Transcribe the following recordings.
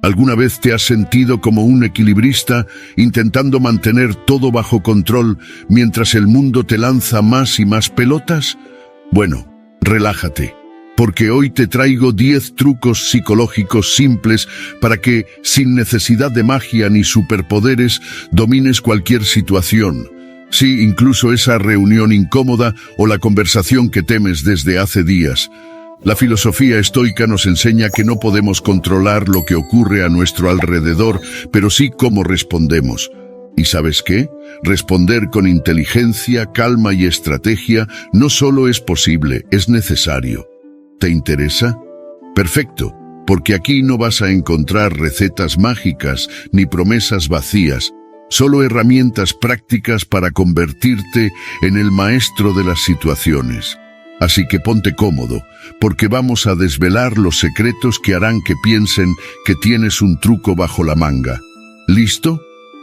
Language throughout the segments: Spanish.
¿Alguna vez te has sentido como un equilibrista intentando mantener todo bajo control mientras el mundo te lanza más y más pelotas? Bueno, relájate, porque hoy te traigo 10 trucos psicológicos simples para que, sin necesidad de magia ni superpoderes, domines cualquier situación. Sí, incluso esa reunión incómoda o la conversación que temes desde hace días. La filosofía estoica nos enseña que no podemos controlar lo que ocurre a nuestro alrededor, pero sí cómo respondemos. ¿Y sabes qué? Responder con inteligencia, calma y estrategia no solo es posible, es necesario. ¿Te interesa? Perfecto, porque aquí no vas a encontrar recetas mágicas ni promesas vacías, solo herramientas prácticas para convertirte en el maestro de las situaciones. Así que ponte cómodo, porque vamos a desvelar los secretos que harán que piensen que tienes un truco bajo la manga. ¿Listo?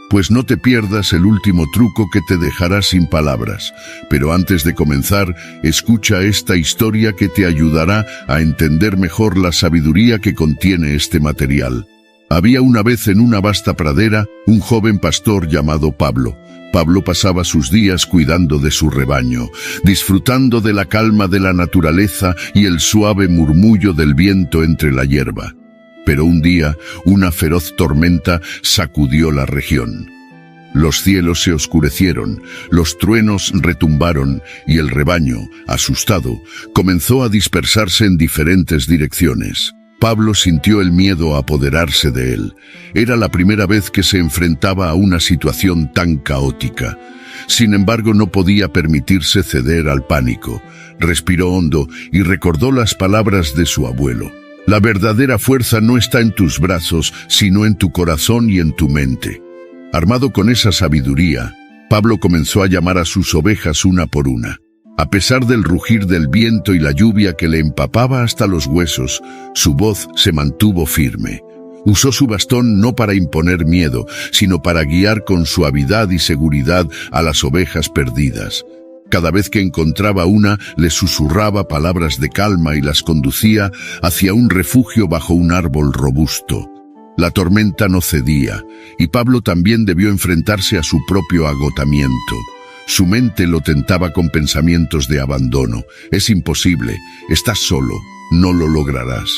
Pues no te pierdas el último truco que te dejará sin palabras. Pero antes de comenzar, escucha esta historia que te ayudará a entender mejor la sabiduría que contiene este material. Había una vez en una vasta pradera un joven pastor llamado Pablo. Pablo pasaba sus días cuidando de su rebaño, disfrutando de la calma de la naturaleza y el suave murmullo del viento entre la hierba. Pero un día, una feroz tormenta sacudió la región. Los cielos se oscurecieron, los truenos retumbaron y el rebaño, asustado, comenzó a dispersarse en diferentes direcciones. Pablo sintió el miedo apoderarse de él. Era la primera vez que se enfrentaba a una situación tan caótica. Sin embargo, no podía permitirse ceder al pánico. Respiró hondo y recordó las palabras de su abuelo. La verdadera fuerza no está en tus brazos, sino en tu corazón y en tu mente. Armado con esa sabiduría, Pablo comenzó a llamar a sus ovejas una por una. A pesar del rugir del viento y la lluvia que le empapaba hasta los huesos, su voz se mantuvo firme. Usó su bastón no para imponer miedo, sino para guiar con suavidad y seguridad a las ovejas perdidas. Cada vez que encontraba una, le susurraba palabras de calma y las conducía hacia un refugio bajo un árbol robusto. La tormenta no cedía, y Pablo también debió enfrentarse a su propio agotamiento. Su mente lo tentaba con pensamientos de abandono. Es imposible, estás solo, no lo lograrás.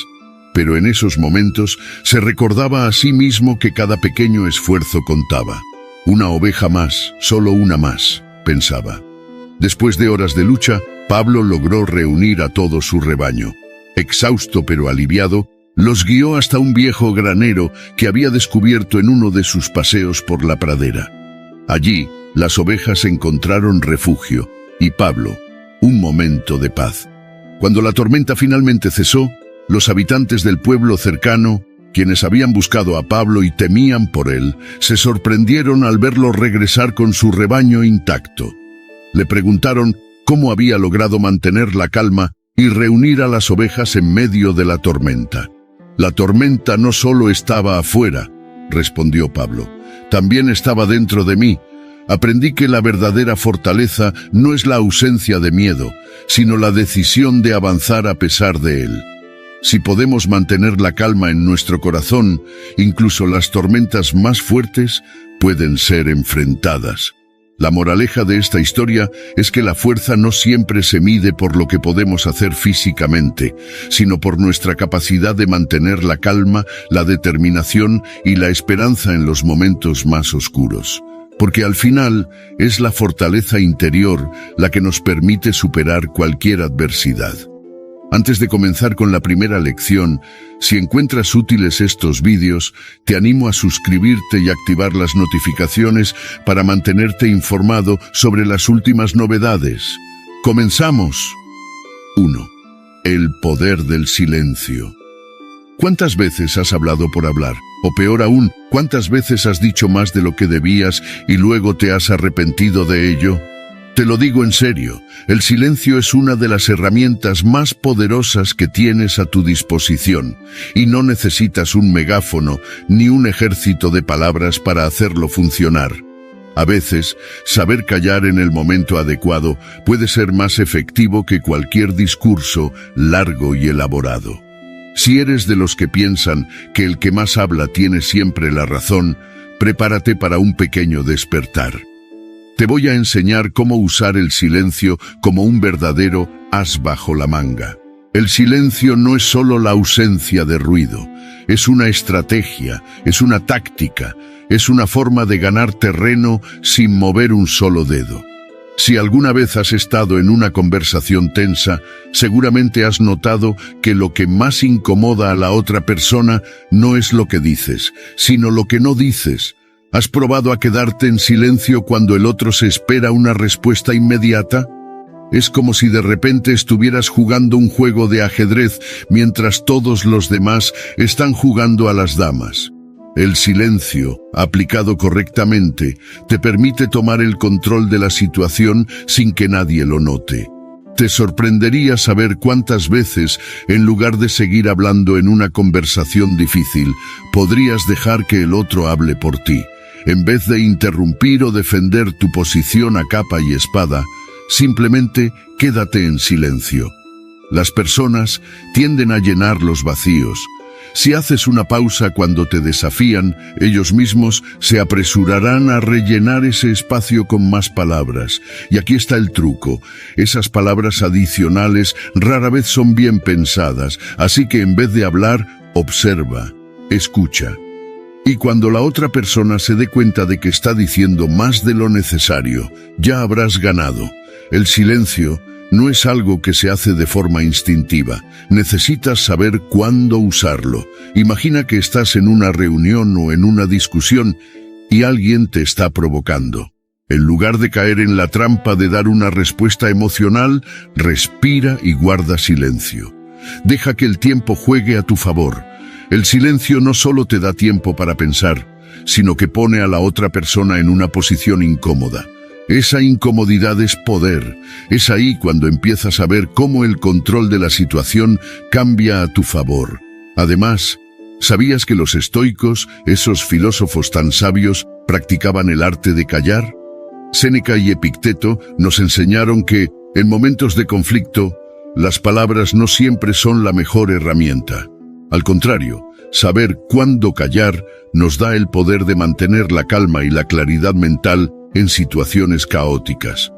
Pero en esos momentos se recordaba a sí mismo que cada pequeño esfuerzo contaba. Una oveja más, solo una más, pensaba. Después de horas de lucha, Pablo logró reunir a todo su rebaño. Exhausto pero aliviado, los guió hasta un viejo granero que había descubierto en uno de sus paseos por la pradera. Allí, las ovejas encontraron refugio, y Pablo, un momento de paz. Cuando la tormenta finalmente cesó, los habitantes del pueblo cercano, quienes habían buscado a Pablo y temían por él, se sorprendieron al verlo regresar con su rebaño intacto. Le preguntaron cómo había logrado mantener la calma y reunir a las ovejas en medio de la tormenta. La tormenta no solo estaba afuera, respondió Pablo, también estaba dentro de mí. Aprendí que la verdadera fortaleza no es la ausencia de miedo, sino la decisión de avanzar a pesar de él. Si podemos mantener la calma en nuestro corazón, incluso las tormentas más fuertes pueden ser enfrentadas. La moraleja de esta historia es que la fuerza no siempre se mide por lo que podemos hacer físicamente, sino por nuestra capacidad de mantener la calma, la determinación y la esperanza en los momentos más oscuros. Porque al final es la fortaleza interior la que nos permite superar cualquier adversidad. Antes de comenzar con la primera lección, si encuentras útiles estos vídeos, te animo a suscribirte y activar las notificaciones para mantenerte informado sobre las últimas novedades. ¡Comenzamos! 1. El poder del silencio. ¿Cuántas veces has hablado por hablar? O peor aún, ¿cuántas veces has dicho más de lo que debías y luego te has arrepentido de ello? Te lo digo en serio, el silencio es una de las herramientas más poderosas que tienes a tu disposición, y no necesitas un megáfono ni un ejército de palabras para hacerlo funcionar. A veces, saber callar en el momento adecuado puede ser más efectivo que cualquier discurso largo y elaborado. Si eres de los que piensan que el que más habla tiene siempre la razón, prepárate para un pequeño despertar. Te voy a enseñar cómo usar el silencio como un verdadero as bajo la manga. El silencio no es solo la ausencia de ruido, es una estrategia, es una táctica, es una forma de ganar terreno sin mover un solo dedo. Si alguna vez has estado en una conversación tensa, seguramente has notado que lo que más incomoda a la otra persona no es lo que dices, sino lo que no dices. ¿Has probado a quedarte en silencio cuando el otro se espera una respuesta inmediata? Es como si de repente estuvieras jugando un juego de ajedrez mientras todos los demás están jugando a las damas. El silencio, aplicado correctamente, te permite tomar el control de la situación sin que nadie lo note. Te sorprendería saber cuántas veces, en lugar de seguir hablando en una conversación difícil, podrías dejar que el otro hable por ti. En vez de interrumpir o defender tu posición a capa y espada, simplemente quédate en silencio. Las personas tienden a llenar los vacíos. Si haces una pausa cuando te desafían, ellos mismos se apresurarán a rellenar ese espacio con más palabras. Y aquí está el truco. Esas palabras adicionales rara vez son bien pensadas, así que en vez de hablar, observa, escucha. Y cuando la otra persona se dé cuenta de que está diciendo más de lo necesario, ya habrás ganado. El silencio no es algo que se hace de forma instintiva. Necesitas saber cuándo usarlo. Imagina que estás en una reunión o en una discusión y alguien te está provocando. En lugar de caer en la trampa de dar una respuesta emocional, respira y guarda silencio. Deja que el tiempo juegue a tu favor. El silencio no solo te da tiempo para pensar, sino que pone a la otra persona en una posición incómoda. Esa incomodidad es poder. Es ahí cuando empiezas a ver cómo el control de la situación cambia a tu favor. Además, ¿sabías que los estoicos, esos filósofos tan sabios, practicaban el arte de callar? Séneca y Epicteto nos enseñaron que, en momentos de conflicto, las palabras no siempre son la mejor herramienta. Al contrario, saber cuándo callar nos da el poder de mantener la calma y la claridad mental en situaciones caóticas.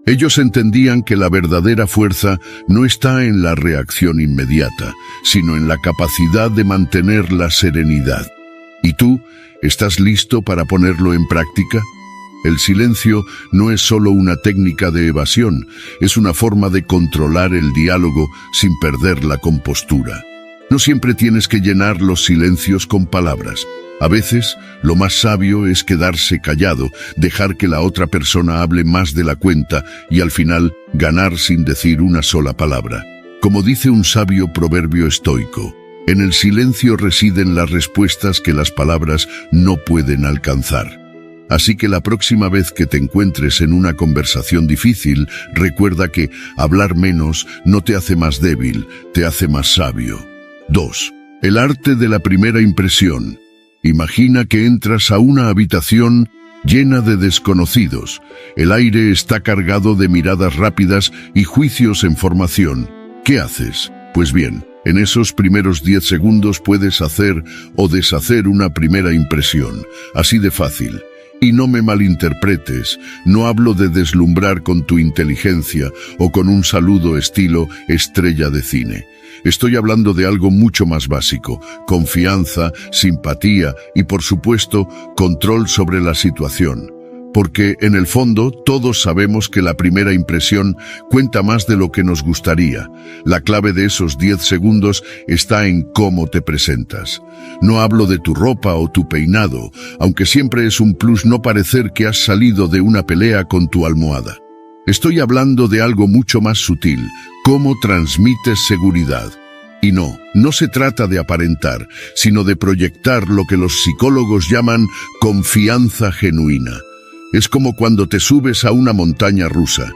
Ellos entendían que la verdadera fuerza no está en la reacción inmediata, sino en la capacidad de mantener la serenidad. ¿Y tú, estás listo para ponerlo en práctica? El silencio no es solo una técnica de evasión, es una forma de controlar el diálogo sin perder la compostura. No siempre tienes que llenar los silencios con palabras. A veces, lo más sabio es quedarse callado, dejar que la otra persona hable más de la cuenta y al final ganar sin decir una sola palabra. Como dice un sabio proverbio estoico, en el silencio residen las respuestas que las palabras no pueden alcanzar. Así que la próxima vez que te encuentres en una conversación difícil, recuerda que hablar menos no te hace más débil, te hace más sabio. 2. El arte de la primera impresión. Imagina que entras a una habitación llena de desconocidos. El aire está cargado de miradas rápidas y juicios en formación. ¿Qué haces? Pues bien, en esos primeros 10 segundos puedes hacer o deshacer una primera impresión. Así de fácil. Y no me malinterpretes, no hablo de deslumbrar con tu inteligencia o con un saludo estilo estrella de cine. Estoy hablando de algo mucho más básico: confianza, simpatía y, por supuesto, control sobre la situación. Porque, en el fondo, todos sabemos que la primera impresión cuenta más de lo que nos gustaría. La clave de esos 10 segundos está en cómo te presentas. No hablo de tu ropa o tu peinado, aunque siempre es un plus no parecer que has salido de una pelea con tu almohada. Estoy hablando de algo mucho más sutil: cómo transmites seguridad. Y no se trata de aparentar, sino de proyectar lo que los psicólogos llaman confianza genuina. Es como cuando te subes a una montaña rusa.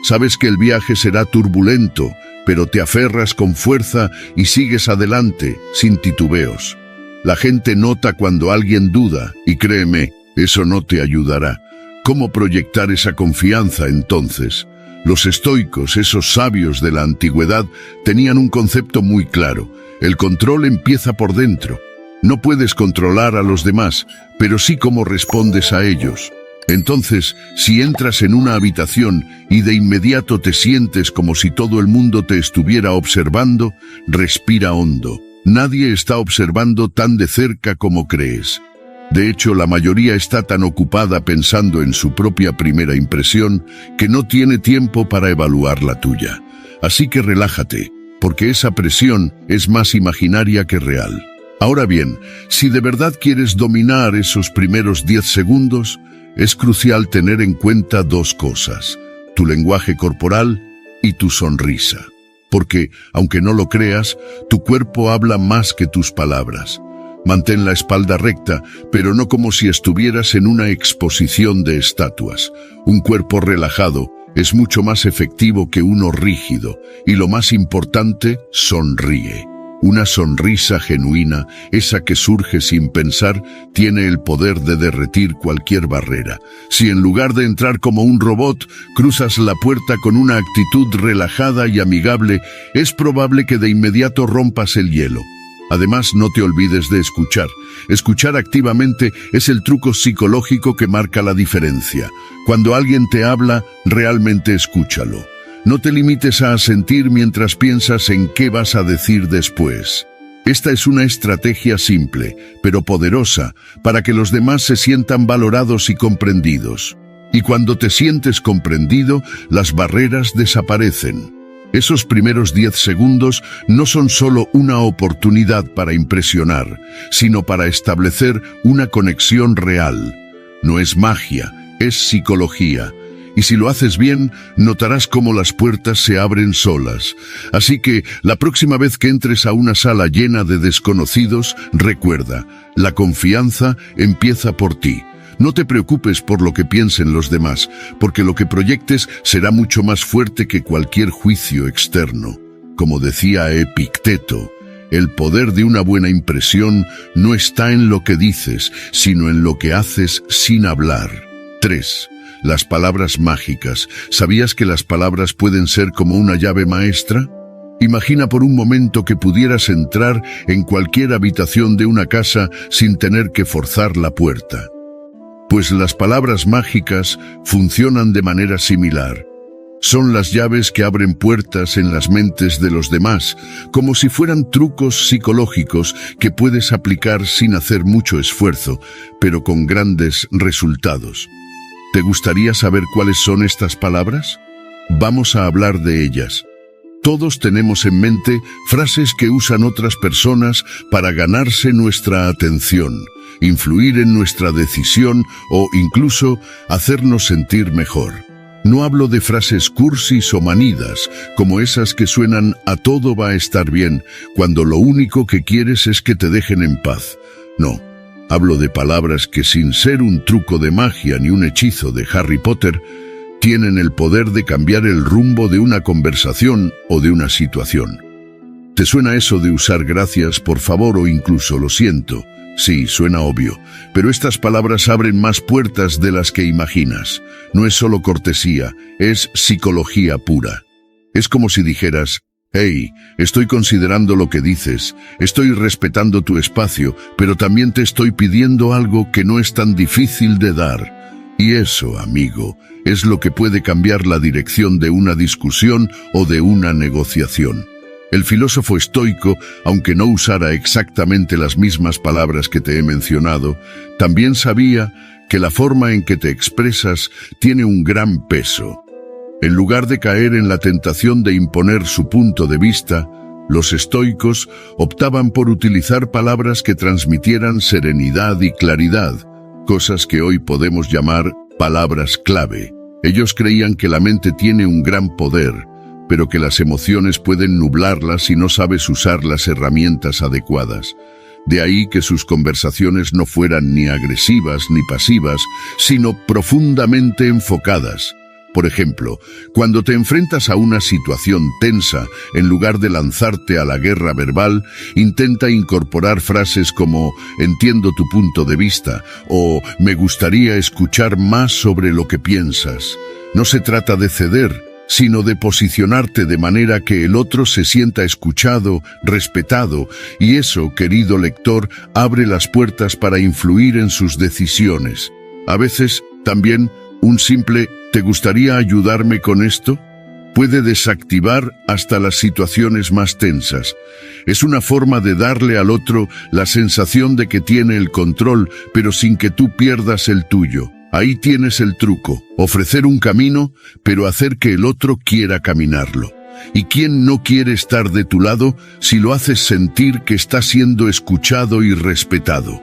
Sabes que el viaje será turbulento, pero te aferras con fuerza y sigues adelante, sin titubeos. La gente nota cuando alguien duda, y créeme, eso no te ayudará. ¿Cómo proyectar esa confianza entonces? Los estoicos, esos sabios de la antigüedad, tenían un concepto muy claro: El control empieza por dentro. No puedes controlar a los demás, pero sí cómo respondes a ellos. Entonces, si entras en una habitación y de inmediato te sientes como si todo el mundo te estuviera observando, respira hondo. Nadie está observando tan de cerca como crees. De hecho, la mayoría está tan ocupada pensando en su propia primera impresión que no tiene tiempo para evaluar la tuya. Así que relájate, porque esa presión es más imaginaria que real. Ahora bien, si de verdad quieres dominar esos primeros 10 segundos, es crucial tener en cuenta dos cosas: tu lenguaje corporal y tu sonrisa. Porque, aunque no lo creas, tu cuerpo habla más que tus palabras. Mantén la espalda recta, pero no como si estuvieras en una exposición de estatuas. Un cuerpo relajado es mucho más efectivo que uno rígido, y lo más importante, sonríe. Una sonrisa genuina, esa que surge sin pensar, tiene el poder de derretir cualquier barrera. Si en lugar de entrar como un robot, cruzas la puerta con una actitud relajada y amigable, es probable que de inmediato rompas el hielo. Además, no te olvides de escuchar. Escuchar activamente es el truco psicológico que marca la diferencia. Cuando alguien te habla, realmente escúchalo. No te limites a asentir mientras piensas en qué vas a decir después. Esta es una estrategia simple, pero poderosa, para que los demás se sientan valorados y comprendidos. Y cuando te sientes comprendido, las barreras desaparecen. Esos primeros 10 segundos no son solo una oportunidad para impresionar, sino para establecer una conexión real. No es magia, es psicología. Y si lo haces bien, notarás cómo las puertas se abren solas. Así que, la próxima vez que entres a una sala llena de desconocidos, recuerda, la confianza empieza por ti. No te preocupes por lo que piensen los demás, porque lo que proyectes será mucho más fuerte que cualquier juicio externo. Como decía Epicteto, el poder de una buena impresión no está en lo que dices, sino en lo que haces sin hablar. 3. Las palabras mágicas. ¿Sabías que las palabras pueden ser como una llave maestra? Imagina por un momento que pudieras entrar en cualquier habitación de una casa sin tener que forzar la puerta. Pues las palabras mágicas funcionan de manera similar. Son las llaves que abren puertas en las mentes de los demás, como si fueran trucos psicológicos que puedes aplicar sin hacer mucho esfuerzo, pero con grandes resultados. ¿Te gustaría saber cuáles son estas palabras? Vamos a hablar de ellas. Todos tenemos en mente frases que usan otras personas para ganarse nuestra atención, influir en nuestra decisión o incluso hacernos sentir mejor. No hablo de frases cursis o manidas, como esas que suenan "a todo va a estar bien", cuando lo único que quieres es que te dejen en paz. No. Hablo de palabras que, sin ser un truco de magia ni un hechizo de Harry Potter, tienen el poder de cambiar el rumbo de una conversación o de una situación. ¿Te suena eso de usar gracias, por favor o incluso lo siento? Sí, suena obvio, pero estas palabras abren más puertas de las que imaginas. No es solo cortesía, es psicología pura. Es como si dijeras: «Hey, estoy considerando lo que dices, estoy respetando tu espacio, pero también te estoy pidiendo algo que no es tan difícil de dar». Y eso, amigo, es lo que puede cambiar la dirección de una discusión o de una negociación. El filósofo estoico, aunque no usara exactamente las mismas palabras que te he mencionado, también sabía que la forma en que te expresas tiene un gran peso. En lugar de caer en la tentación de imponer su punto de vista, los estoicos optaban por utilizar palabras que transmitieran serenidad y claridad, cosas que hoy podemos llamar palabras clave. Ellos creían que la mente tiene un gran poder, pero que las emociones pueden nublarla si no sabes usar las herramientas adecuadas. De ahí que sus conversaciones no fueran ni agresivas ni pasivas, sino profundamente enfocadas. Por ejemplo, cuando te enfrentas a una situación tensa, en lugar de lanzarte a la guerra verbal, intenta incorporar frases como «entiendo tu punto de vista» o «me gustaría escuchar más sobre lo que piensas». No se trata de ceder, sino de posicionarte de manera que el otro se sienta escuchado, respetado, y eso, querido lector, abre las puertas para influir en sus decisiones. A veces, también, un simple ¿te gustaría ayudarme con esto?, puede desactivar hasta las situaciones más tensas. Es una forma de darle al otro la sensación de que tiene el control, pero sin que tú pierdas el tuyo. Ahí tienes el truco: ofrecer un camino, pero hacer que el otro quiera caminarlo. ¿Y quién no quiere estar de tu lado si lo haces sentir que está siendo escuchado y respetado?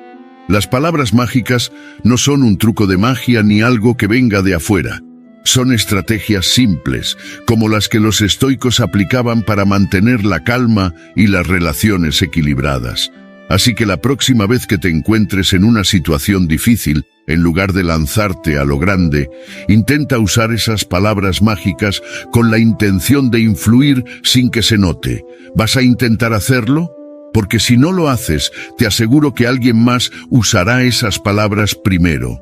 Las palabras mágicas no son un truco de magia ni algo que venga de afuera. Son estrategias simples, como las que los estoicos aplicaban para mantener la calma y las relaciones equilibradas. Así que la próxima vez que te encuentres en una situación difícil, en lugar de lanzarte a lo grande, intenta usar esas palabras mágicas con la intención de influir sin que se note. ¿Vas a intentar hacerlo? Porque si no lo haces, te aseguro que alguien más usará esas palabras primero.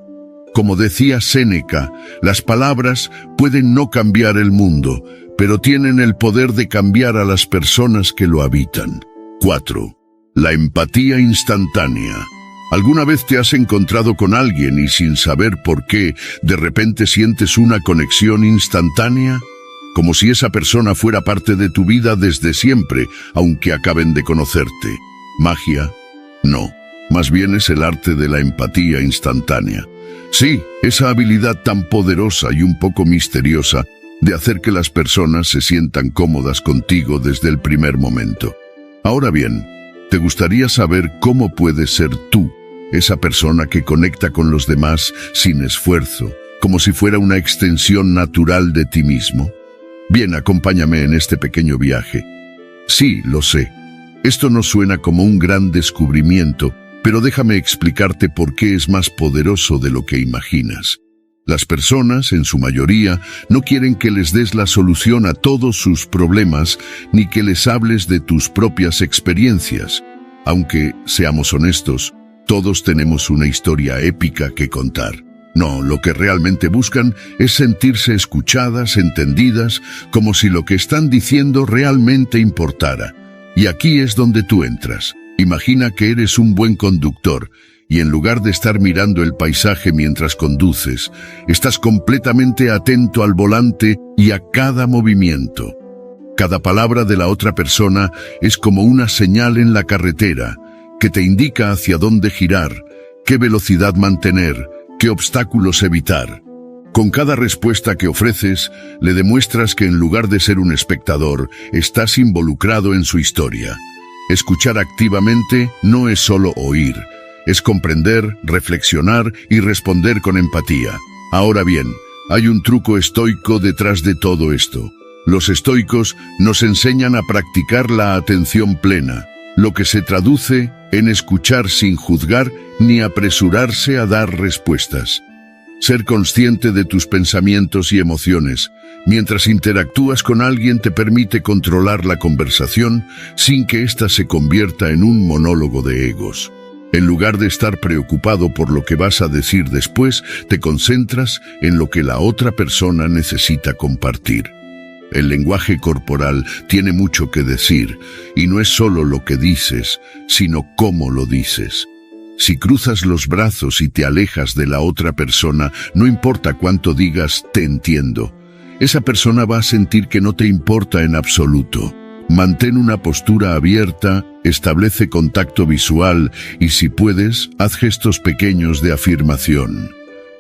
Como decía Séneca, las palabras pueden no cambiar el mundo, pero tienen el poder de cambiar a las personas que lo habitan. 4. La empatía instantánea. ¿Alguna vez te has encontrado con alguien y sin saber por qué, de repente sientes una conexión instantánea? Como si esa persona fuera parte de tu vida desde siempre, aunque acaben de conocerte. ¿Magia? No, más bien es el arte de la empatía instantánea. Sí, esa habilidad tan poderosa y un poco misteriosa de hacer que las personas se sientan cómodas contigo desde el primer momento. Ahora bien, ¿te gustaría saber cómo puedes ser tú, esa persona que conecta con los demás sin esfuerzo, como si fuera una extensión natural de ti mismo? Bien, acompáñame en este pequeño viaje. Sí, lo sé. Esto no suena como un gran descubrimiento, pero déjame explicarte por qué es más poderoso de lo que imaginas. Las personas, en su mayoría, no quieren que les des la solución a todos sus problemas, ni que les hables de tus propias experiencias. Aunque, seamos honestos, todos tenemos una historia épica que contar. No, lo que realmente buscan es sentirse escuchadas, entendidas, como si lo que están diciendo realmente importara. Y aquí es donde tú entras. Imagina que eres un buen conductor y en lugar de estar mirando el paisaje mientras conduces, estás completamente atento al volante y a cada movimiento. Cada palabra de la otra persona es como una señal en la carretera que te indica hacia dónde girar, qué velocidad mantener, qué obstáculos evitar. Con cada respuesta que ofreces, le demuestras que en lugar de ser un espectador, estás involucrado en su historia. Escuchar activamente no es solo oír, es comprender, reflexionar y responder con empatía. Ahora bien, hay un truco estoico detrás de todo esto. Los estoicos nos enseñan a practicar la atención plena, lo que se traduce en escuchar sin juzgar ni apresurarse a dar respuestas. Ser consciente de tus pensamientos y emociones mientras interactúas con alguien te permite controlar la conversación sin que ésta se convierta en un monólogo de egos. En lugar de estar preocupado por lo que vas a decir después, te concentras en lo que la otra persona necesita compartir. El lenguaje corporal tiene mucho que decir, y no es solo lo que dices, sino cómo lo dices. Si cruzas los brazos y te alejas de la otra persona, no importa cuánto digas «te entiendo», esa persona va a sentir que no te importa en absoluto. Mantén una postura abierta, establece contacto visual y, si puedes, haz gestos pequeños de afirmación.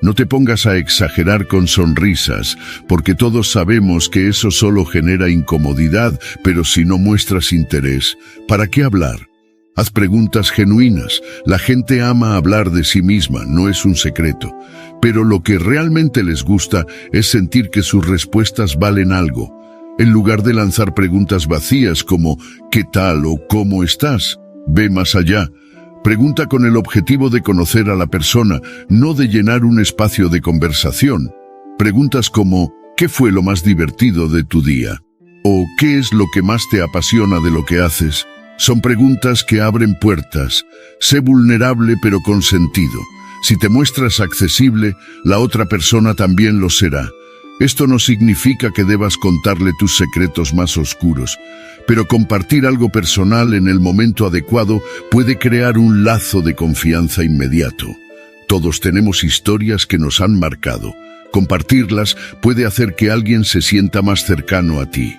No te pongas a exagerar con sonrisas, porque todos sabemos que eso solo genera incomodidad, pero si no muestras interés, ¿para qué hablar? Haz preguntas genuinas. La gente ama hablar de sí misma, no es un secreto. Pero lo que realmente les gusta es sentir que sus respuestas valen algo. En lugar de lanzar preguntas vacías como ¿qué tal o cómo estás? Ve más allá. Pregunta con el objetivo de conocer a la persona, no de llenar un espacio de conversación. Preguntas como ¿qué fue lo más divertido de tu día? ¿O qué es lo que más te apasiona de lo que haces? Son preguntas que abren puertas. Sé vulnerable pero con sentido. Si te muestras accesible, la otra persona también lo será. Esto no significa que debas contarle tus secretos más oscuros, pero compartir algo personal en el momento adecuado puede crear un lazo de confianza inmediato. Todos tenemos historias que nos han marcado. Compartirlas puede hacer que alguien se sienta más cercano a ti.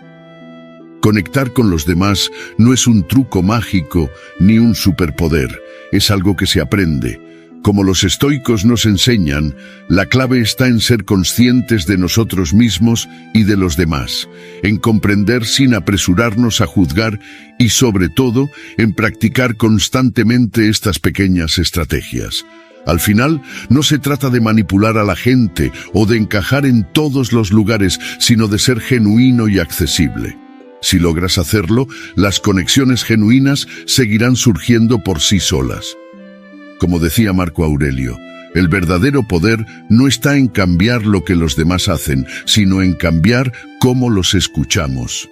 Conectar con los demás no es un truco mágico ni un superpoder, es algo que se aprende. Como los estoicos nos enseñan, la clave está en ser conscientes de nosotros mismos y de los demás, en comprender sin apresurarnos a juzgar y, sobre todo, en practicar constantemente estas pequeñas estrategias. Al final, no se trata de manipular a la gente o de encajar en todos los lugares, sino de ser genuino y accesible. Si logras hacerlo, las conexiones genuinas seguirán surgiendo por sí solas. Como decía Marco Aurelio, el verdadero poder no está en cambiar lo que los demás hacen, sino en cambiar cómo los escuchamos.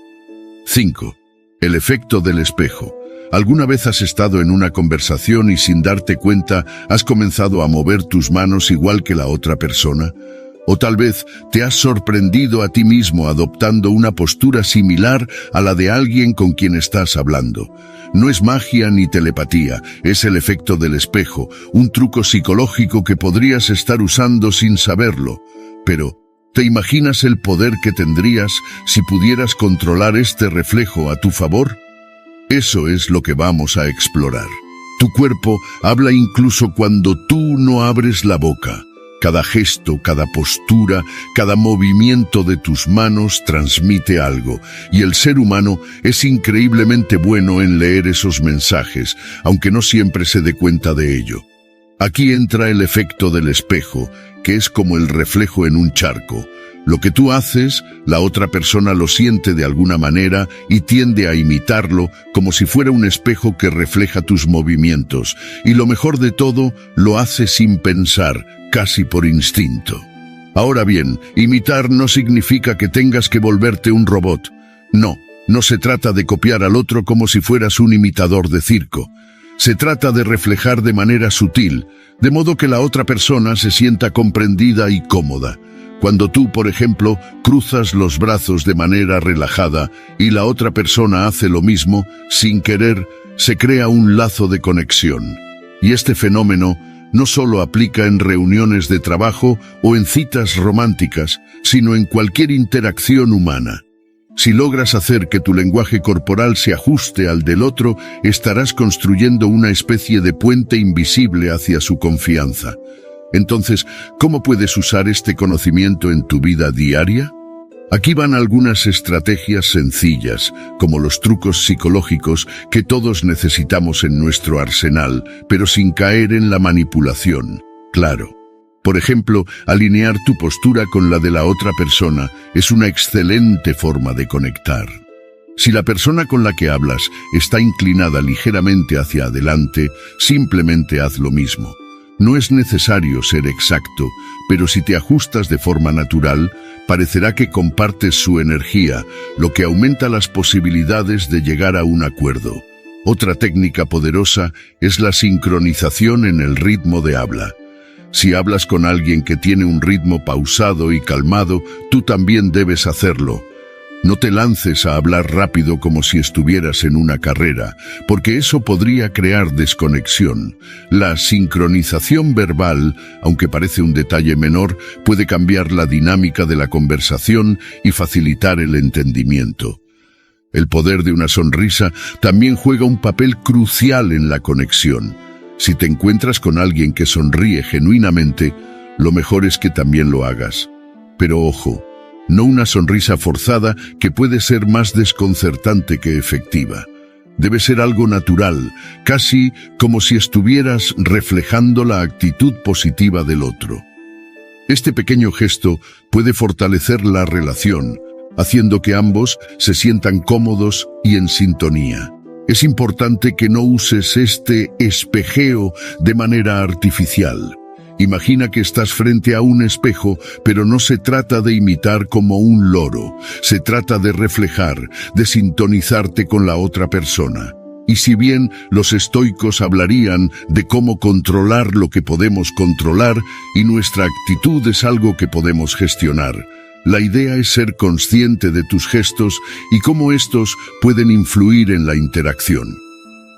5. El efecto del espejo. ¿Alguna vez has estado en una conversación y sin darte cuenta has comenzado a mover tus manos igual que la otra persona? O tal vez te has sorprendido a ti mismo adoptando una postura similar a la de alguien con quien estás hablando. No es magia ni telepatía, es el efecto del espejo, un truco psicológico que podrías estar usando sin saberlo. Pero, ¿te imaginas el poder que tendrías si pudieras controlar este reflejo a tu favor? Eso es lo que vamos a explorar. Tu cuerpo habla incluso cuando tú no abres la boca. Cada gesto, cada postura, cada movimiento de tus manos transmite algo, y el ser humano es increíblemente bueno en leer esos mensajes, aunque no siempre se dé cuenta de ello. Aquí entra el efecto del espejo, que es como el reflejo en un charco. Lo que tú haces, la otra persona lo siente de alguna manera y tiende a imitarlo como si fuera un espejo que refleja tus movimientos. Y lo mejor de todo, lo hace sin pensar, casi por instinto. Ahora bien, imitar no significa que tengas que volverte un robot. No se trata de copiar al otro como si fueras un imitador de circo. Se trata de reflejar de manera sutil, de modo que la otra persona se sienta comprendida y cómoda. Cuando tú, por ejemplo, cruzas los brazos de manera relajada y la otra persona hace lo mismo, sin querer, se crea un lazo de conexión. Y este fenómeno no solo aplica en reuniones de trabajo o en citas románticas, sino en cualquier interacción humana. Si logras hacer que tu lenguaje corporal se ajuste al del otro, estarás construyendo una especie de puente invisible hacia su confianza. Entonces, ¿cómo puedes usar este conocimiento en tu vida diaria? Aquí van algunas estrategias sencillas, como los trucos psicológicos que todos necesitamos en nuestro arsenal, pero sin caer en la manipulación. Claro. Por ejemplo, alinear tu postura con la de la otra persona es una excelente forma de conectar. Si la persona con la que hablas está inclinada ligeramente hacia adelante, simplemente haz lo mismo. No es necesario ser exacto, pero si te ajustas de forma natural, parecerá que compartes su energía, lo que aumenta las posibilidades de llegar a un acuerdo. Otra técnica poderosa es la sincronización en el ritmo de habla. Si hablas con alguien que tiene un ritmo pausado y calmado, tú también debes hacerlo. No te lances a hablar rápido como si estuvieras en una carrera, porque eso podría crear desconexión. La sincronización verbal, aunque parece un detalle menor, puede cambiar la dinámica de la conversación y facilitar el entendimiento. El poder de una sonrisa también juega un papel crucial en la conexión. Si te encuentras con alguien que sonríe genuinamente, lo mejor es que también lo hagas. Pero ojo, no una sonrisa forzada que puede ser más desconcertante que efectiva. Debe ser algo natural, casi como si estuvieras reflejando la actitud positiva del otro. Este pequeño gesto puede fortalecer la relación, haciendo que ambos se sientan cómodos y en sintonía. Es importante que no uses este espejeo de manera artificial. Imagina que estás frente a un espejo, pero no se trata de imitar como un loro. Se trata de reflejar, de sintonizarte con la otra persona. Y si bien los estoicos hablarían de cómo controlar lo que podemos controlar, y nuestra actitud es algo que podemos gestionar, La idea es ser consciente de tus gestos y cómo estos pueden influir en la interacción.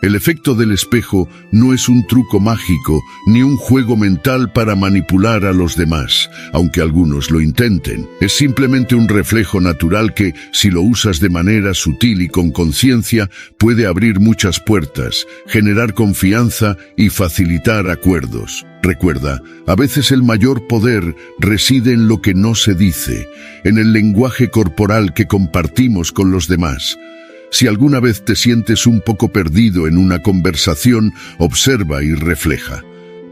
El efecto del espejo no es un truco mágico ni un juego mental para manipular a los demás, aunque algunos lo intenten. Es simplemente un reflejo natural que, si lo usas de manera sutil y con conciencia, puede abrir muchas puertas, generar confianza y facilitar acuerdos. Recuerda, a veces el mayor poder reside en lo que no se dice, en el lenguaje corporal que compartimos con los demás. Si alguna vez te sientes un poco perdido en una conversación, observa y refleja.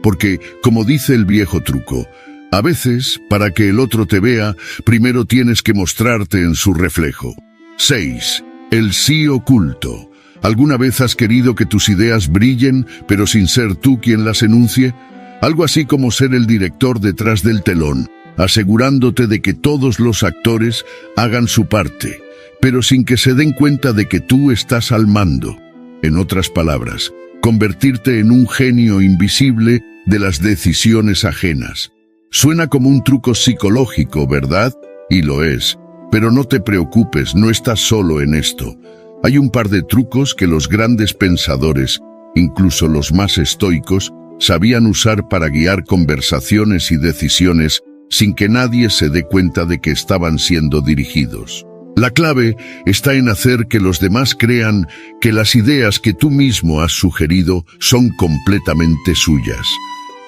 Porque, como dice el viejo truco, a veces, para que el otro te vea, primero tienes que mostrarte en su reflejo. 6. El sí oculto. ¿Alguna vez has querido que tus ideas brillen, pero sin ser tú quien las enuncie? Algo así como ser el director detrás del telón, asegurándote de que todos los actores hagan su parte, pero sin que se den cuenta de que tú estás al mando. En otras palabras, convertirte en un genio invisible de las decisiones ajenas. Suena como un truco psicológico, ¿verdad? Y lo es. Pero no te preocupes, no estás solo en esto. Hay un par de trucos que los grandes pensadores, incluso los más estoicos, sabían usar para guiar conversaciones y decisiones sin que nadie se dé cuenta de que estaban siendo dirigidos. La clave está en hacer que los demás crean que las ideas que tú mismo has sugerido son completamente suyas.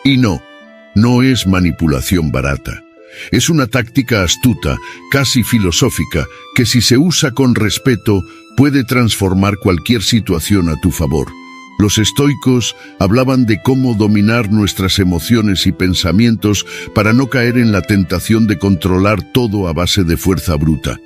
Y no es manipulación barata. Es una táctica astuta, casi filosófica, que si se usa con respeto, puede transformar cualquier situación a tu favor. Los estoicos hablaban de cómo dominar nuestras emociones y pensamientos para no caer en la tentación de controlar todo a base de fuerza bruta.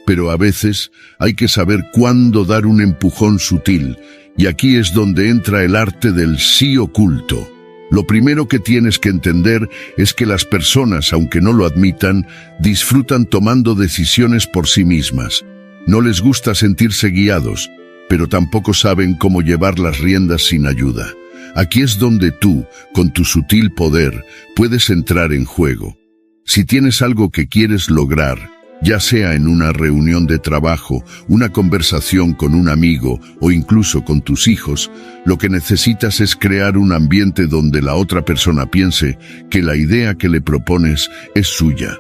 Pero a veces hay que saber cuándo dar un empujón sutil, y aquí es donde entra el arte del sí oculto. Lo primero que tienes que entender es que las personas, aunque no lo admitan, disfrutan tomando decisiones por sí mismas. No les gusta sentirse guiados, pero tampoco saben cómo llevar las riendas sin ayuda. Aquí es donde tú, con tu sutil poder, puedes entrar en juego. Si tienes algo que quieres lograr, ya sea en una reunión de trabajo, una conversación con un amigo o incluso con tus hijos, lo que necesitas es crear un ambiente donde la otra persona piense que la idea que le propones es suya.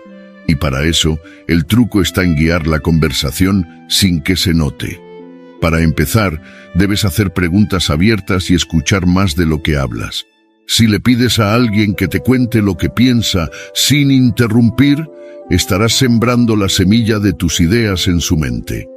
Y para eso, el truco está en guiar la conversación sin que se note. Para empezar, debes hacer preguntas abiertas y escuchar más de lo que hablas. Si le pides a alguien que te cuente lo que piensa sin interrumpir, estarás sembrando la semilla de tus ideas en su mente.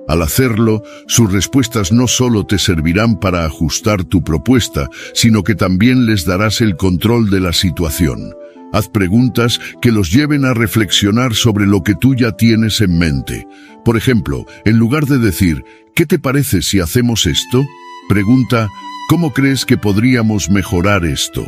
Al hacerlo, sus respuestas no solo te servirán para ajustar tu propuesta, sino que también les darás el control de la situación. Haz preguntas que los lleven a reflexionar sobre lo que tú ya tienes en mente. Por ejemplo, en lugar de decir, ¿qué te parece si hacemos esto?, pregunta, ¿cómo crees que podríamos mejorar esto?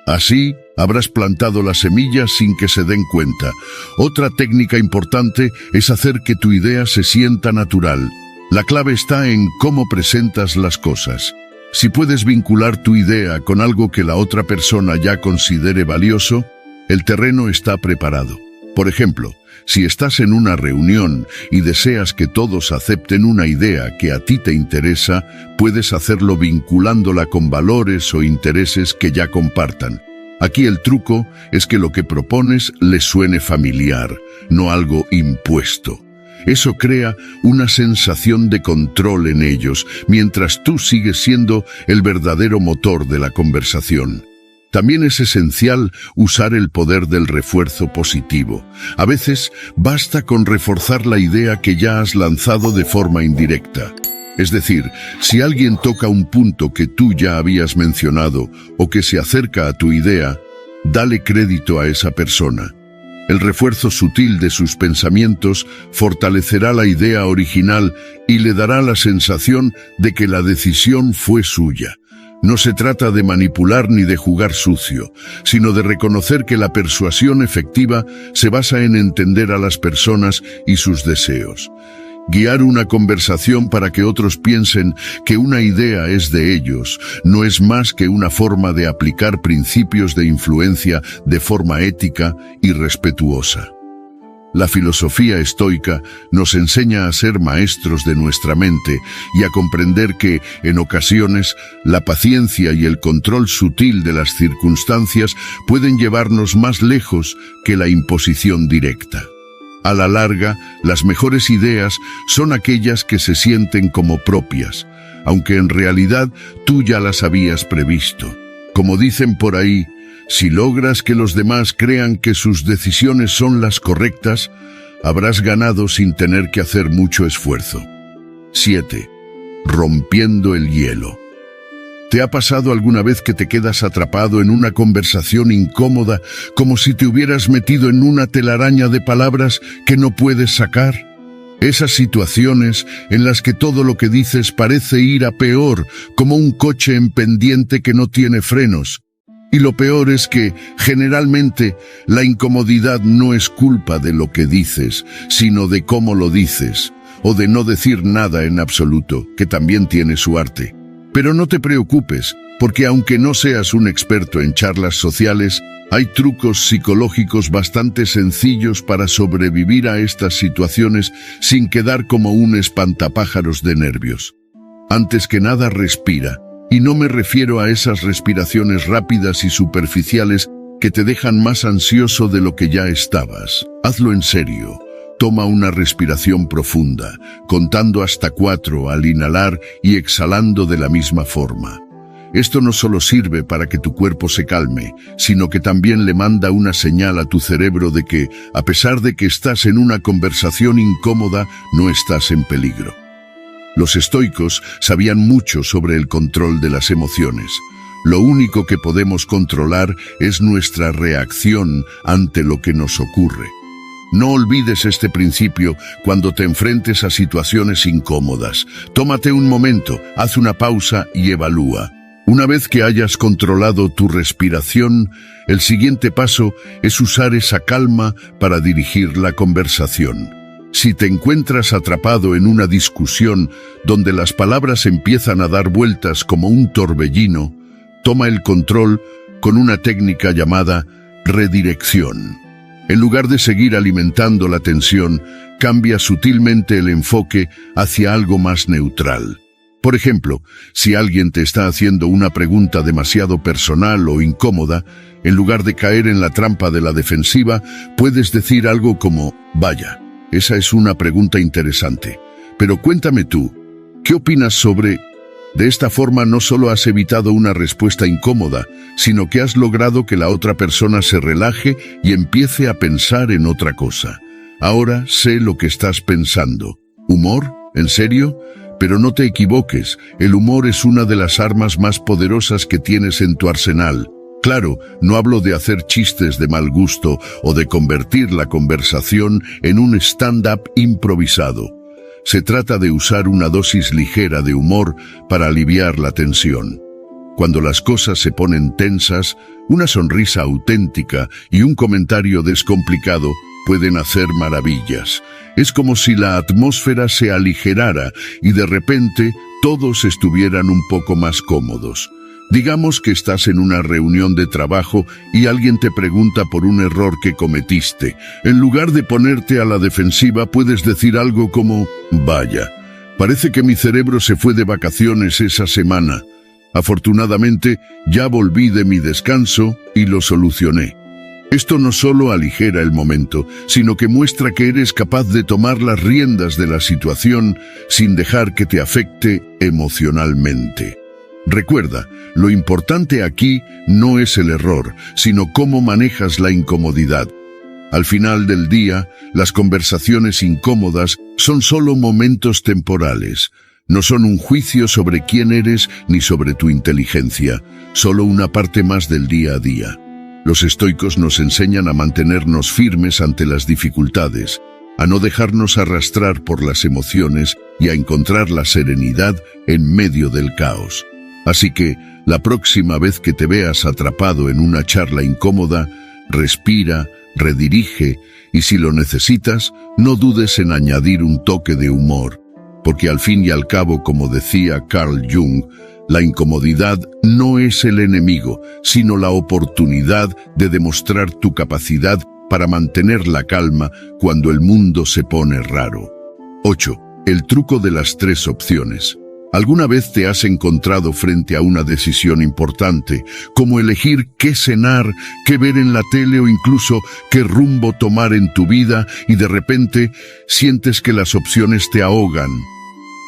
Así, habrás plantado la semilla sin que se den cuenta. Otra técnica importante es hacer que tu idea se sienta natural. La clave está en cómo presentas las cosas. Si puedes vincular tu idea con algo que la otra persona ya considere valioso, el terreno está preparado. Por ejemplo, si estás en una reunión y deseas que todos acepten una idea que a ti te interesa, puedes hacerlo vinculándola con valores o intereses que ya compartan. Aquí el truco es que lo que propones les suene familiar, no algo impuesto. Eso crea una sensación de control en ellos, mientras tú sigues siendo el verdadero motor de la conversación. También es esencial usar el poder del refuerzo positivo. A veces basta con reforzar la idea que ya has lanzado de forma indirecta. Es decir, si alguien toca un punto que tú ya habías mencionado o que se acerca a tu idea, dale crédito a esa persona. El refuerzo sutil de sus pensamientos fortalecerá la idea original y le dará la sensación de que la decisión fue suya. No se trata de manipular ni de jugar sucio, sino de reconocer que la persuasión efectiva se basa en entender a las personas y sus deseos. Guiar una conversación para que otros piensen que una idea es de ellos no es más que una forma de aplicar principios de influencia de forma ética y respetuosa. La filosofía estoica nos enseña a ser maestros de nuestra mente y a comprender que, en ocasiones, la paciencia y el control sutil de las circunstancias pueden llevarnos más lejos que la imposición directa. A la larga, las mejores ideas son aquellas que se sienten como propias, aunque en realidad tú ya las habías previsto. Como dicen por ahí, si logras que los demás crean que sus decisiones son las correctas, habrás ganado sin tener que hacer mucho esfuerzo. 7. Rompiendo el hielo. ¿Te ha pasado alguna vez que te quedas atrapado en una conversación incómoda, como si te hubieras metido en una telaraña de palabras que no puedes sacar? Esas situaciones en las que todo lo que dices parece ir a peor, como un coche en pendiente que no tiene frenos. Y lo peor es que, generalmente, la incomodidad no es culpa de lo que dices, sino de cómo lo dices, o de no decir nada en absoluto, que también tiene su arte. Pero no te preocupes, porque aunque no seas un experto en charlas sociales, hay trucos psicológicos bastante sencillos para sobrevivir a estas situaciones sin quedar como un espantapájaros de nervios. Antes que nada, respira. Y no me refiero a esas respiraciones rápidas y superficiales que te dejan más ansioso de lo que ya estabas. Hazlo en serio. Toma una respiración profunda, contando hasta 4 al inhalar y exhalando de la misma forma. Esto no solo sirve para que tu cuerpo se calme, sino que también le manda una señal a tu cerebro de que, a pesar de que estás en una conversación incómoda, no estás en peligro. Los estoicos sabían mucho sobre el control de las emociones. Lo único que podemos controlar es nuestra reacción ante lo que nos ocurre. No olvides este principio cuando te enfrentes a situaciones incómodas. Tómate un momento, haz una pausa y evalúa. Una vez que hayas controlado tu respiración, el siguiente paso es usar esa calma para dirigir la conversación. Si te encuentras atrapado en una discusión donde las palabras empiezan a dar vueltas como un torbellino, toma el control con una técnica llamada redirección. En lugar de seguir alimentando la tensión, cambia sutilmente el enfoque hacia algo más neutral. Por ejemplo, si alguien te está haciendo una pregunta demasiado personal o incómoda, en lugar de caer en la trampa de la defensiva, puedes decir algo como, vaya, esa es una pregunta interesante, pero cuéntame tú, ¿qué opinas sobre...? De esta forma no solo has evitado una respuesta incómoda, sino que has logrado que la otra persona se relaje y empiece a pensar en otra cosa. Ahora sé lo que estás pensando. ¿Humor? ¿En serio? Pero no te equivoques, el humor es una de las armas más poderosas que tienes en tu arsenal. Claro, no hablo de hacer chistes de mal gusto o de convertir la conversación en un stand-up improvisado. Se trata de usar una dosis ligera de humor para aliviar la tensión. Cuando las cosas se ponen tensas, una sonrisa auténtica y un comentario descomplicado pueden hacer maravillas. Es como si la atmósfera se aligerara y de repente todos estuvieran un poco más cómodos. Digamos que estás en una reunión de trabajo y alguien te pregunta por un error que cometiste. En lugar de ponerte a la defensiva, puedes decir algo como, vaya, parece que mi cerebro se fue de vacaciones esa semana. Afortunadamente, ya volví de mi descanso y lo solucioné. Esto no solo aligera el momento, sino que muestra que eres capaz de tomar las riendas de la situación sin dejar que te afecte emocionalmente. Recuerda, lo importante aquí no es el error, sino cómo manejas la incomodidad. Al final del día, las conversaciones incómodas son solo momentos temporales. No son un juicio sobre quién eres ni sobre tu inteligencia, solo una parte más del día a día. Los estoicos nos enseñan a mantenernos firmes ante las dificultades, a no dejarnos arrastrar por las emociones y a encontrar la serenidad en medio del caos. Así que, la próxima vez que te veas atrapado en una charla incómoda, respira, redirige y si lo necesitas, no dudes en añadir un toque de humor, porque al fin y al cabo, como decía Carl Jung, la incomodidad no es el enemigo, sino la oportunidad de demostrar tu capacidad para mantener la calma cuando el mundo se pone raro. 8. El truco de las 3 opciones. ¿Alguna vez te has encontrado frente a una decisión importante, como elegir qué cenar, qué ver en la tele o incluso qué rumbo tomar en tu vida y de repente sientes que las opciones te ahogan?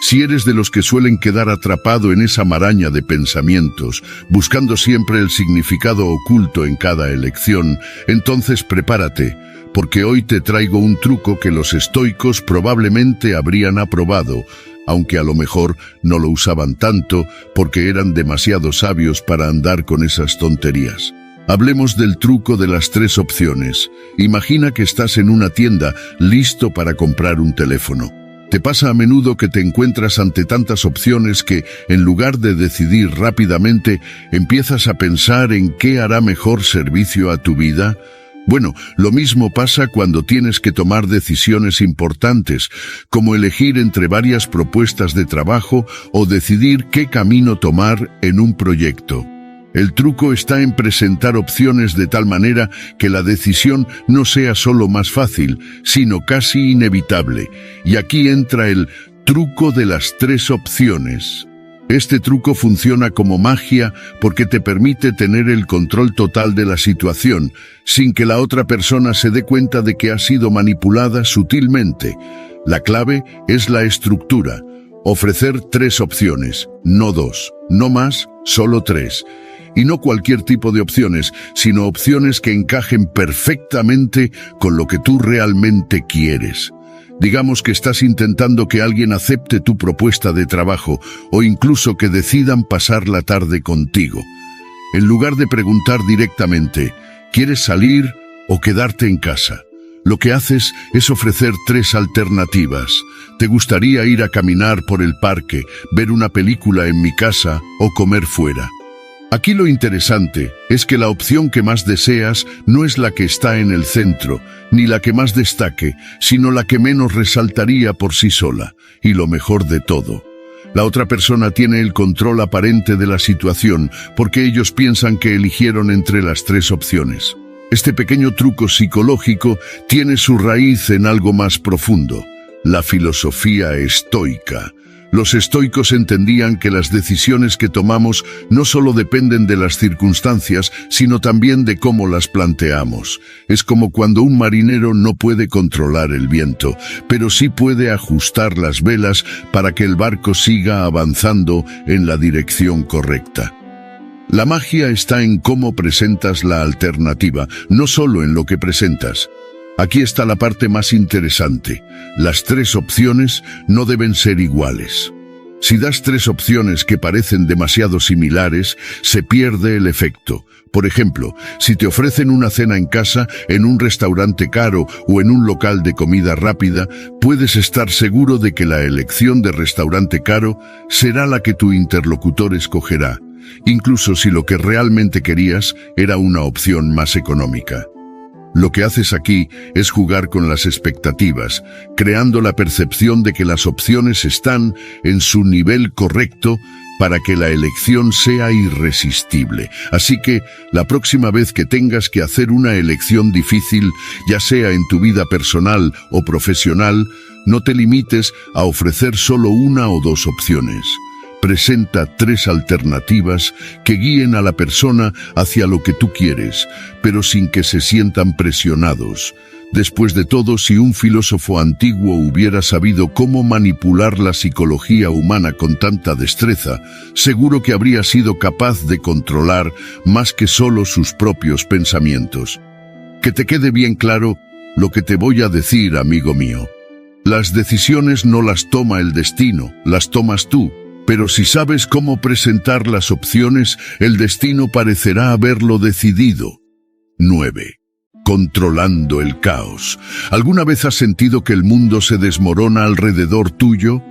Si eres de los que suelen quedar atrapado en esa maraña de pensamientos, buscando siempre el significado oculto en cada elección, entonces prepárate, porque hoy te traigo un truco que los estoicos probablemente habrían aprobado, aunque a lo mejor no lo usaban tanto porque eran demasiado sabios para andar con esas tonterías. Hablemos del truco de las 3 opciones. Imagina que estás en una tienda listo para comprar un teléfono. ¿Te pasa a menudo que te encuentras ante tantas opciones que, en lugar de decidir rápidamente, empiezas a pensar en qué hará mejor servicio a tu vida? Bueno, lo mismo pasa cuando tienes que tomar decisiones importantes, como elegir entre varias propuestas de trabajo o decidir qué camino tomar en un proyecto. El truco está en presentar opciones de tal manera que la decisión no sea solo más fácil, sino casi inevitable. Y aquí entra el truco de las 3 opciones. Este truco funciona como magia porque te permite tener el control total de la situación, sin que la otra persona se dé cuenta de que ha sido manipulada sutilmente. La clave es la estructura. Ofrecer 3 opciones, no 2, no más, solo 3. Y no cualquier tipo de opciones, sino opciones que encajen perfectamente con lo que tú realmente quieres. Digamos que estás intentando que alguien acepte tu propuesta de trabajo o incluso que decidan pasar la tarde contigo. En lugar de preguntar directamente, ¿quieres salir o quedarte en casa? Lo que haces es ofrecer 3 alternativas. ¿Te gustaría ir a caminar por el parque, ver una película en mi casa o comer fuera? Aquí lo interesante es que la opción que más deseas no es la que está en el centro, ni la que más destaque, sino la que menos resaltaría por sí sola. Y lo mejor de todo, la otra persona tiene el control aparente de la situación porque ellos piensan que eligieron entre las 3 opciones. Este pequeño truco psicológico tiene su raíz en algo más profundo, la filosofía estoica. Los estoicos entendían que las decisiones que tomamos no solo dependen de las circunstancias, sino también de cómo las planteamos. Es como cuando un marinero no puede controlar el viento, pero sí puede ajustar las velas para que el barco siga avanzando en la dirección correcta. La magia está en cómo presentas la alternativa, no solo en lo que presentas. Aquí está la parte más interesante. Las 3 opciones no deben ser iguales. Si das 3 opciones que parecen demasiado similares, se pierde el efecto. Por ejemplo, si te ofrecen una cena en casa, en un restaurante caro o en un local de comida rápida, puedes estar seguro de que la elección de restaurante caro será la que tu interlocutor escogerá, incluso si lo que realmente querías era una opción más económica. Lo que haces aquí es jugar con las expectativas, creando la percepción de que las opciones están en su nivel correcto para que la elección sea irresistible. Así que, la próxima vez que tengas que hacer una elección difícil, ya sea en tu vida personal o profesional, no te limites a ofrecer solo 1 o 2 opciones. Presenta 3 alternativas que guíen a la persona hacia lo que tú quieres, pero sin que se sientan presionados. Después de todo, si un filósofo antiguo hubiera sabido cómo manipular la psicología humana con tanta destreza, seguro que habría sido capaz de controlar más que solo sus propios pensamientos. Que te quede bien claro lo que te voy a decir, amigo mío. Las decisiones no las toma el destino, las tomas tú. Pero si sabes cómo presentar las opciones, el destino parecerá haberlo decidido. 9. Controlando el caos. ¿Alguna vez has sentido que el mundo se desmorona alrededor tuyo?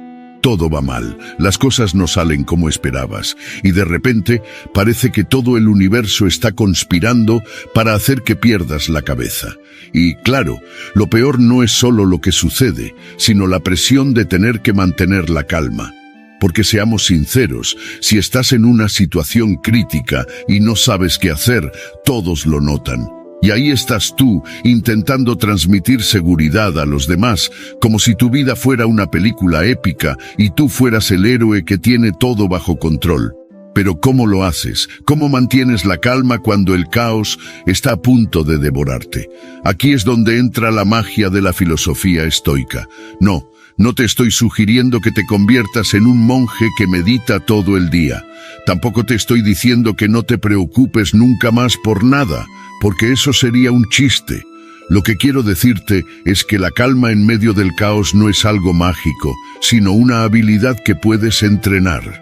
Todo va mal, las cosas no salen como esperabas, y de repente parece que todo el universo está conspirando para hacer que pierdas la cabeza. Y claro, lo peor no es solo lo que sucede, sino la presión de tener que mantener la calma. Porque seamos sinceros, si estás en una situación crítica y no sabes qué hacer, todos lo notan. Y ahí estás tú, intentando transmitir seguridad a los demás, como si tu vida fuera una película épica y tú fueras el héroe que tiene todo bajo control. Pero ¿cómo lo haces? ¿Cómo mantienes la calma cuando el caos está a punto de devorarte? Aquí es donde entra la magia de la filosofía estoica. No te estoy sugiriendo que te conviertas en un monje que medita todo el día. Tampoco te estoy diciendo que no te preocupes nunca más por nada, porque eso sería un chiste. Lo que quiero decirte es que la calma en medio del caos no es algo mágico, sino una habilidad que puedes entrenar.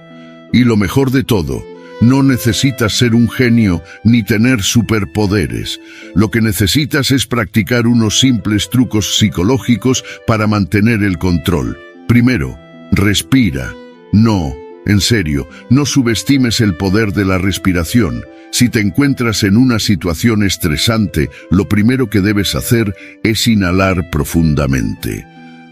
Y lo mejor de todo, no necesitas ser un genio ni tener superpoderes. Lo que necesitas es practicar unos simples trucos psicológicos para mantener el control. Primero, respira. En serio, no subestimes el poder de la respiración. Si te encuentras en una situación estresante, lo primero que debes hacer es inhalar profundamente.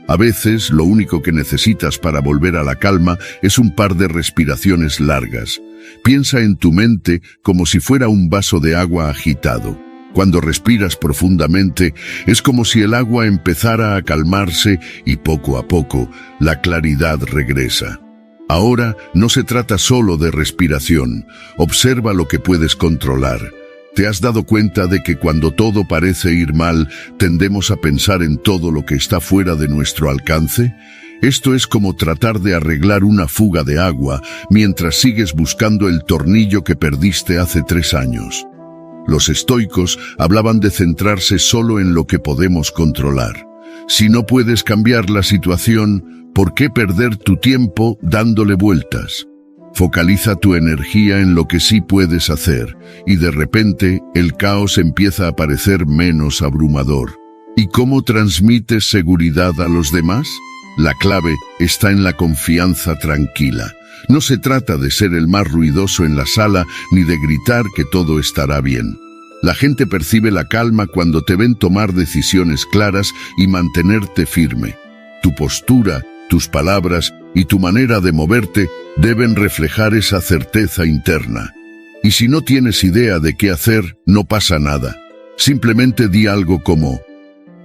A veces, lo único que necesitas para volver a la calma es un par de respiraciones largas. Piensa en tu mente como si fuera un vaso de agua agitado. Cuando respiras profundamente, es como si el agua empezara a calmarse y poco a poco, la claridad regresa. Ahora, no se trata solo de respiración. Observa lo que puedes controlar. ¿Te has dado cuenta de que cuando todo parece ir mal, tendemos a pensar en todo lo que está fuera de nuestro alcance? Esto es como tratar de arreglar una fuga de agua mientras sigues buscando el tornillo que perdiste hace 3 años. Los estoicos hablaban de centrarse solo en lo que podemos controlar. Si no puedes cambiar la situación, ¿por qué perder tu tiempo dándole vueltas? Focaliza tu energía en lo que sí puedes hacer, y de repente el caos empieza a parecer menos abrumador. ¿Y cómo transmites seguridad a los demás? La clave está en la confianza tranquila. No se trata de ser el más ruidoso en la sala, ni de gritar que todo estará bien. La gente percibe la calma cuando te ven tomar decisiones claras y mantenerte firme. Tu postura, tus palabras y tu manera de moverte deben reflejar esa certeza interna. Y si no tienes idea de qué hacer, no pasa nada. Simplemente di algo como: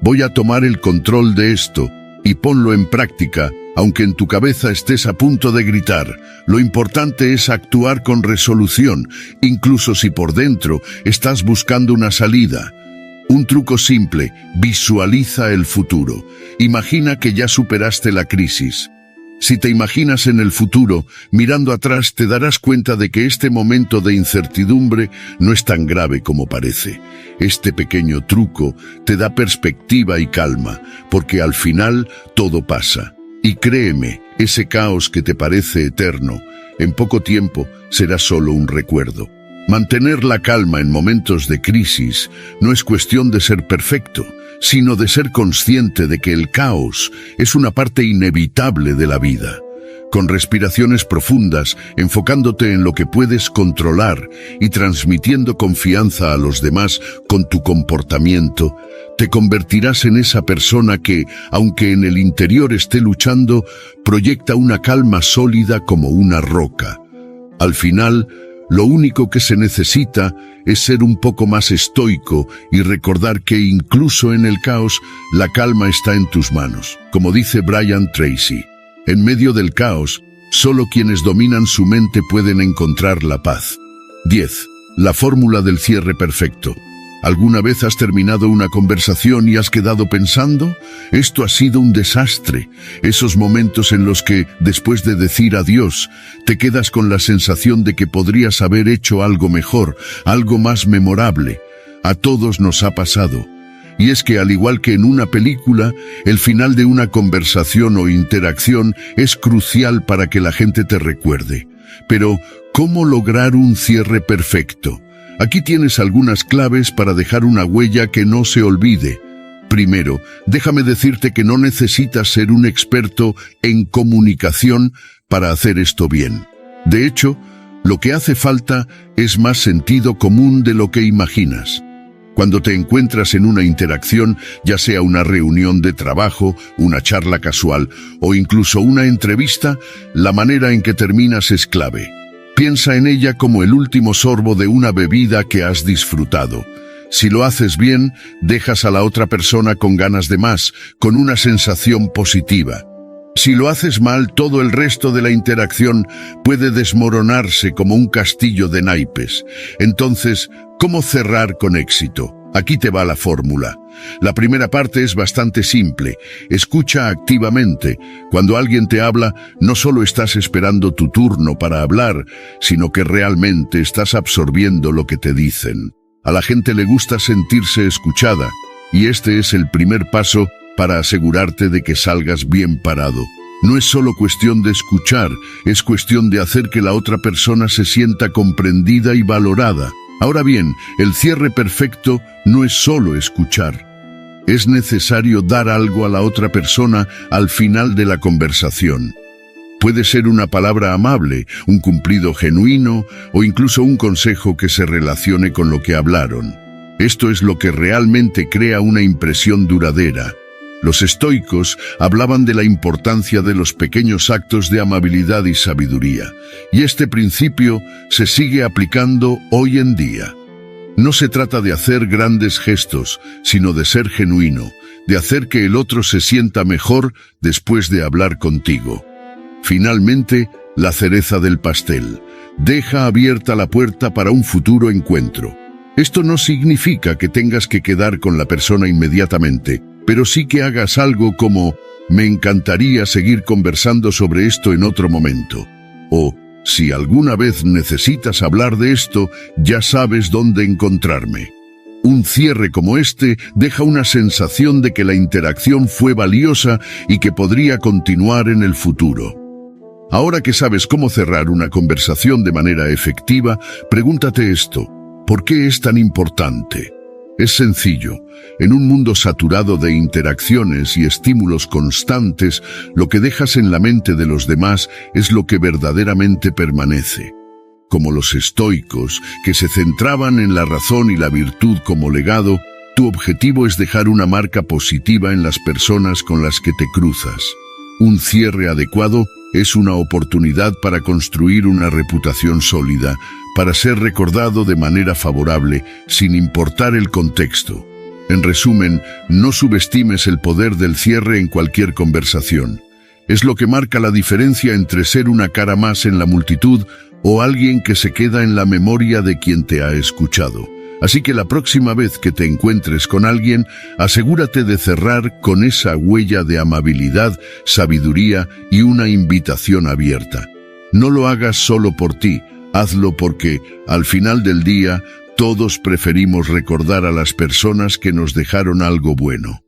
voy a tomar el control de esto, y ponlo en práctica, aunque en tu cabeza estés a punto de gritar. Lo importante es actuar con resolución, incluso si por dentro estás buscando una salida. Un truco simple: visualiza el futuro. Imagina que ya superaste la crisis. Si te imaginas en el futuro, mirando atrás, te darás cuenta de que este momento de incertidumbre no es tan grave como parece. Este pequeño truco te da perspectiva y calma, porque al final todo pasa. Y créeme, ese caos que te parece eterno, en poco tiempo será solo un recuerdo. Mantener la calma en momentos de crisis no es cuestión de ser perfecto, sino de ser consciente de que el caos es una parte inevitable de la vida. Con respiraciones profundas, enfocándote en lo que puedes controlar y transmitiendo confianza a los demás con tu comportamiento, te convertirás en esa persona que, aunque en el interior esté luchando, proyecta una calma sólida como una roca. Al final, lo único que se necesita es ser un poco más estoico y recordar que incluso en el caos, la calma está en tus manos. Como dice Brian Tracy, en medio del caos, solo quienes dominan su mente pueden encontrar la paz. 10. La fórmula del cierre perfecto. ¿Alguna vez has terminado una conversación y has quedado pensando? Esto ha sido un desastre. Esos momentos en los que, después de decir adiós, te quedas con la sensación de que podrías haber hecho algo mejor, algo más memorable. A todos nos ha pasado. Y es que, al igual que en una película, el final de una conversación o interacción es crucial para que la gente te recuerde. Pero, ¿cómo lograr un cierre perfecto? Aquí tienes algunas claves para dejar una huella que no se olvide. Primero, déjame decirte que no necesitas ser un experto en comunicación para hacer esto bien. De hecho, lo que hace falta es más sentido común de lo que imaginas. Cuando te encuentras en una interacción, ya sea una reunión de trabajo, una charla casual o incluso una entrevista, la manera en que terminas es clave. Piensa en ella como el último sorbo de una bebida que has disfrutado. Si lo haces bien, dejas a la otra persona con ganas de más, con una sensación positiva. Si lo haces mal, todo el resto de la interacción puede desmoronarse como un castillo de naipes. Entonces, ¿cómo cerrar con éxito? Aquí te va la fórmula. La primera parte es bastante simple. Escucha activamente. Cuando alguien te habla, no solo estás esperando tu turno para hablar, sino que realmente estás absorbiendo lo que te dicen. A la gente le gusta sentirse escuchada, y este es el primer paso para asegurarte de que salgas bien parado. No es solo cuestión de escuchar, es cuestión de hacer que la otra persona se sienta comprendida y valorada. Ahora bien, el cierre perfecto no es solo escuchar. Es necesario dar algo a la otra persona al final de la conversación. Puede ser una palabra amable, un cumplido genuino o incluso un consejo que se relacione con lo que hablaron. Esto es lo que realmente crea una impresión duradera. Los estoicos hablaban de la importancia de los pequeños actos de amabilidad y sabiduría, y este principio se sigue aplicando hoy en día. No se trata de hacer grandes gestos, sino de ser genuino, de hacer que el otro se sienta mejor después de hablar contigo. Finalmente, la cereza del pastel. Deja abierta la puerta para un futuro encuentro. Esto no significa que tengas que quedar con la persona inmediatamente, pero sí que hagas algo como: me encantaría seguir conversando sobre esto en otro momento. O, si alguna vez necesitas hablar de esto, ya sabes dónde encontrarme. Un cierre como este deja una sensación de que la interacción fue valiosa y que podría continuar en el futuro. Ahora que sabes cómo cerrar una conversación de manera efectiva, pregúntate esto: ¿por qué es tan importante? Es sencillo. En un mundo saturado de interacciones y estímulos constantes, lo que dejas en la mente de los demás es lo que verdaderamente permanece. Como los estoicos, que se centraban en la razón y la virtud como legado, tu objetivo es dejar una marca positiva en las personas con las que te cruzas. Un cierre adecuado es una oportunidad para construir una reputación sólida, para ser recordado de manera favorable, sin importar el contexto. En resumen, no subestimes el poder del cierre en cualquier conversación. Es lo que marca la diferencia entre ser una cara más en la multitud o alguien que se queda en la memoria de quien te ha escuchado. Así que la próxima vez que te encuentres con alguien, asegúrate de cerrar con esa huella de amabilidad, sabiduría y una invitación abierta. No lo hagas solo por ti, hazlo porque, al final del día, todos preferimos recordar a las personas que nos dejaron algo bueno.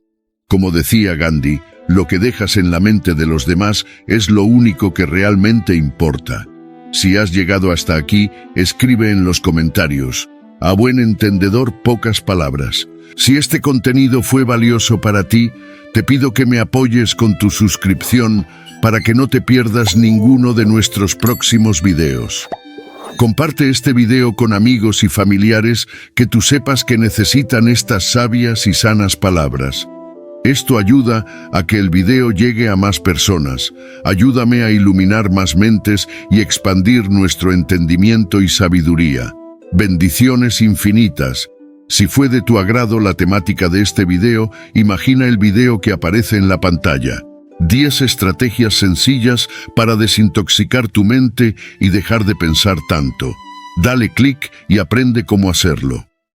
Como decía Gandhi, lo que dejas en la mente de los demás es lo único que realmente importa. Si has llegado hasta aquí, escribe en los comentarios: a buen entendedor, pocas palabras. Si este contenido fue valioso para ti, te pido que me apoyes con tu suscripción para que no te pierdas ninguno de nuestros próximos videos. Comparte este video con amigos y familiares que tú sepas que necesitan estas sabias y sanas palabras. Esto ayuda a que el video llegue a más personas. Ayúdame a iluminar más mentes y expandir nuestro entendimiento y sabiduría. Bendiciones infinitas. Si fue de tu agrado la temática de este video, imagina el video que aparece en la pantalla. 10 estrategias sencillas para desintoxicar tu mente y dejar de pensar tanto. Dale clic y aprende cómo hacerlo.